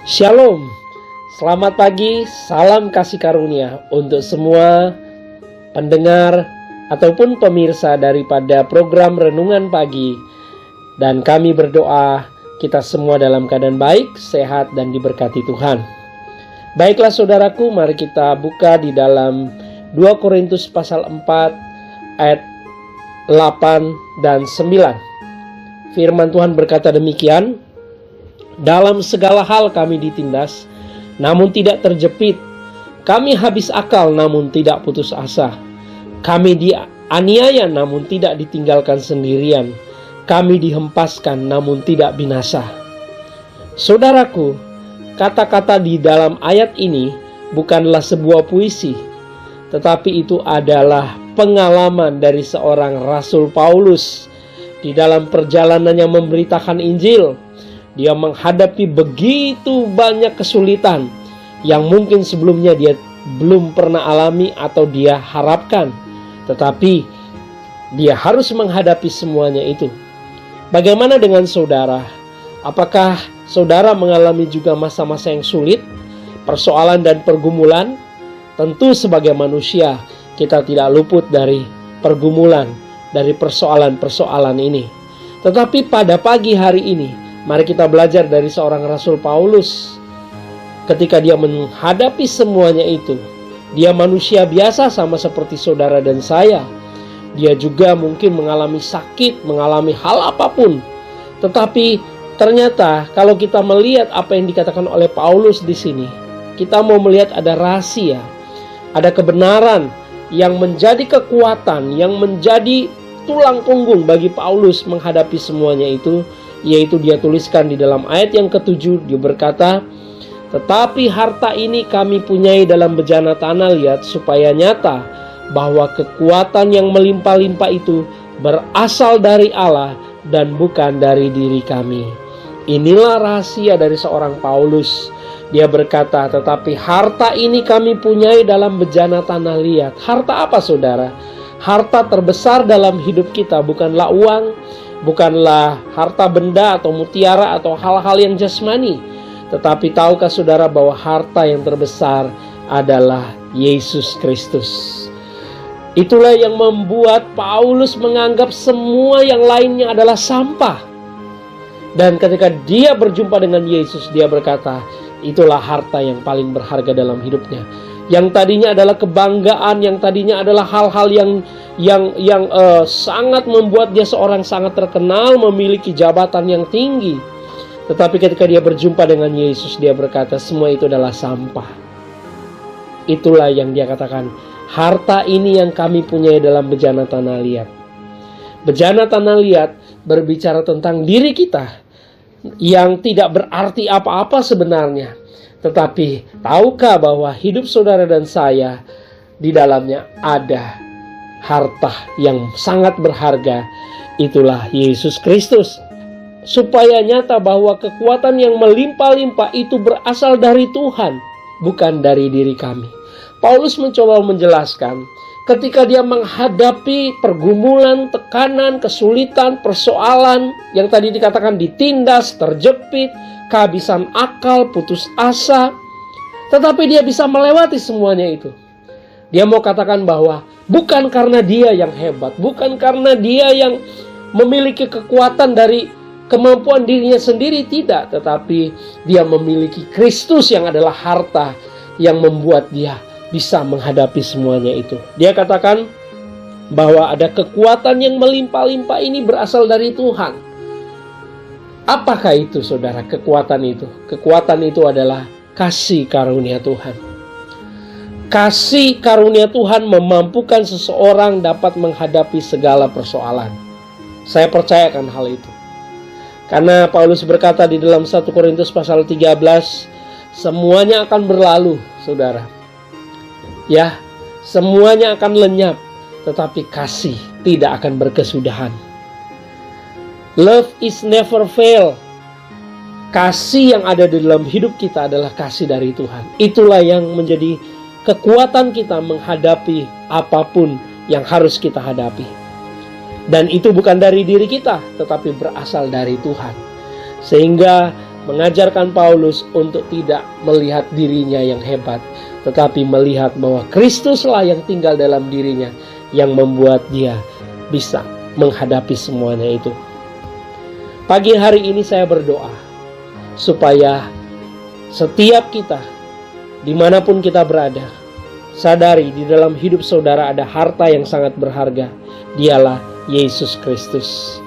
Shalom, selamat pagi, salam kasih karunia untuk semua pendengar ataupun pemirsa daripada program Renungan Pagi. Dan kami berdoa kita semua dalam keadaan baik, sehat, dan diberkati Tuhan. Baiklah saudaraku, mari kita buka di dalam 2 Korintus pasal 4 ayat 8 dan 9. Firman Tuhan berkata demikian, dalam segala hal kami ditindas, namun tidak terjepit. Kami habis akal, namun tidak putus asa. Kami dianiaya, namun tidak ditinggalkan sendirian. Kami dihempaskan, namun tidak binasa. Saudaraku, kata-kata di dalam ayat ini bukanlah sebuah puisi, tetapi itu adalah pengalaman dari seorang Rasul Paulus di dalam perjalanannya memberitakan Injil. Dia menghadapi begitu banyak kesulitan yang mungkin sebelumnya dia belum pernah alami atau dia harapkan. Tetapi dia harus menghadapi semuanya itu. Bagaimana dengan saudara? Apakah saudara mengalami juga masa-masa yang sulit, persoalan dan pergumulan? Tentu sebagai manusia kita tidak luput dari pergumulan, dari persoalan-persoalan ini. Tetapi pada pagi hari ini, mari kita belajar dari seorang Rasul Paulus. Ketika dia menghadapi semuanya itu, dia manusia biasa sama seperti saudara dan saya. Dia juga mungkin mengalami sakit, mengalami hal apapun. Tetapi ternyata kalau kita melihat apa yang dikatakan oleh Paulus di sini, kita mau melihat ada rahasia, ada kebenaran yang menjadi kekuatan, yang menjadi tulang punggung bagi Paulus menghadapi semuanya itu. Yaitu dia tuliskan di dalam ayat yang ke-7, dia berkata, tetapi harta ini kami punyai dalam bejana tanah liat, supaya nyata bahwa kekuatan yang melimpah-limpah itu berasal dari Allah dan bukan dari diri kami. Inilah rahasia dari seorang Paulus. Dia berkata, tetapi harta ini kami punyai dalam bejana tanah liat. Harta apa saudara? Harta terbesar dalam hidup kita bukanlah uang, bukanlah harta benda atau mutiara atau hal-hal yang jasmani. Tetapi tahukah saudara bahwa harta yang terbesar adalah Yesus Kristus. Itulah yang membuat Paulus menganggap semua yang lainnya adalah sampah. Dan ketika dia berjumpa dengan Yesus, dia berkata, itulah harta yang paling berharga dalam hidupnya. Yang tadinya adalah kebanggaan, yang tadinya adalah hal-hal yang sangat membuat dia seorang sangat terkenal, memiliki jabatan yang tinggi. Tetapi ketika dia berjumpa dengan Yesus, dia berkata semua itu adalah sampah. Itulah yang dia katakan, harta ini yang kami punyai dalam bejana tanah liat. Bejana tanah liat berbicara tentang diri kita yang tidak berarti apa-apa sebenarnya. Tetapi tahukah bahwa hidup saudara dan saya di dalamnya ada harta yang sangat berharga, itulah Yesus Kristus. Supaya nyata bahwa kekuatan yang melimpah-limpah itu berasal dari Tuhan, bukan dari diri kami. Paulus mencoba menjelaskan ketika dia menghadapi pergumulan, tekanan, kesulitan, persoalan yang tadi dikatakan ditindas, terjepit, kehabisan akal, putus asa. Tetapi dia bisa melewati semuanya itu. Dia mau katakan bahwa bukan karena dia yang hebat, bukan karena dia yang memiliki kekuatan dari kemampuan dirinya sendiri, tidak. Tetapi dia memiliki Kristus yang adalah harta yang membuat dia bisa menghadapi semuanya itu. Dia katakan bahwa ada kekuatan yang melimpah-limpah ini berasal dari Tuhan. Apakah itu saudara kekuatan itu? Kekuatan itu adalah kasih karunia Tuhan. Kasih karunia Tuhan memampukan seseorang dapat menghadapi segala persoalan. Saya percayakan hal itu. Karena Paulus berkata di dalam 1 Korintus pasal 13, semuanya akan berlalu saudara. Ya, semuanya akan lenyap, tetapi kasih tidak akan berkesudahan. Love is never fail. Kasih yang ada di dalam hidup kita adalah kasih dari Tuhan. Itulah yang menjadi kekuatan kita menghadapi apapun yang harus kita hadapi. Dan itu bukan dari diri kita, tetapi berasal dari Tuhan. Sehingga mengajarkan Paulus untuk tidak melihat dirinya yang hebat, tetapi melihat bahwa Kristuslah yang tinggal dalam dirinya, yang membuat dia bisa menghadapi semuanya itu. Pagi hari ini saya berdoa supaya setiap kita, dimanapun kita berada, sadari di dalam hidup saudara ada harta yang sangat berharga. Dialah Yesus Kristus.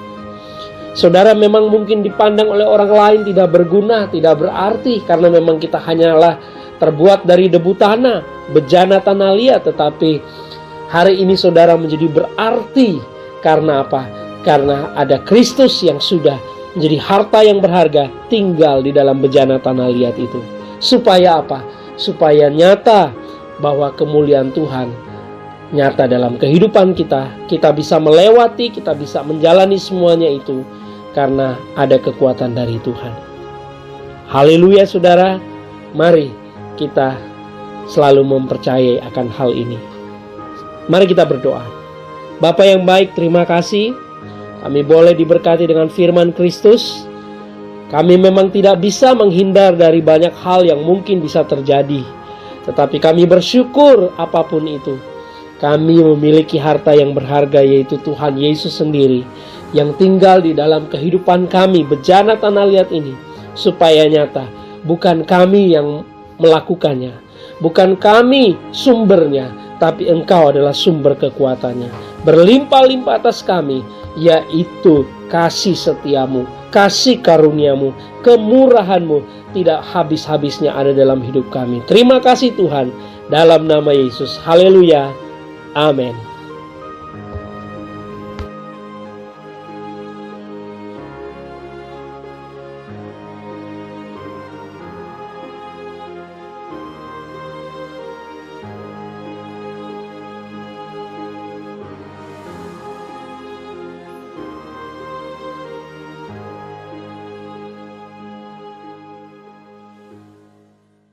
Saudara memang mungkin dipandang oleh orang lain tidak berguna, tidak berarti, karena memang kita hanyalah terbuat dari debu tanah, bejana tanah liat. Tetapi hari ini saudara menjadi berarti. Karena apa? Karena ada Kristus yang sudah menjadi harta yang berharga tinggal di dalam bejana tanah liat itu. Supaya apa? Supaya nyata bahwa kemuliaan Tuhan nyata dalam kehidupan kita. Kita bisa melewati, kita bisa menjalani semuanya itu karena ada kekuatan dari Tuhan. Haleluya saudara. Mari kita selalu mempercayai akan hal ini. Mari kita berdoa. Bapa yang baik, terima kasih kami boleh diberkati dengan firman Kristus. Kami memang tidak bisa menghindar dari banyak hal yang mungkin bisa terjadi, tetapi kami bersyukur apapun itu. Kami memiliki harta yang berharga, yaitu Tuhan Yesus sendiri, yang tinggal di dalam kehidupan kami, bejana tanah liat ini, supaya nyata. Bukan kami yang melakukannya, bukan kami sumbernya, tapi Engkau adalah sumber kekuatannya. Berlimpah-limpah atas kami, yaitu kasih setiamu, kasih karuniamu, kemurahanmu, tidak habis-habisnya ada dalam hidup kami. Terima kasih Tuhan, dalam nama Yesus. Haleluya. Amin.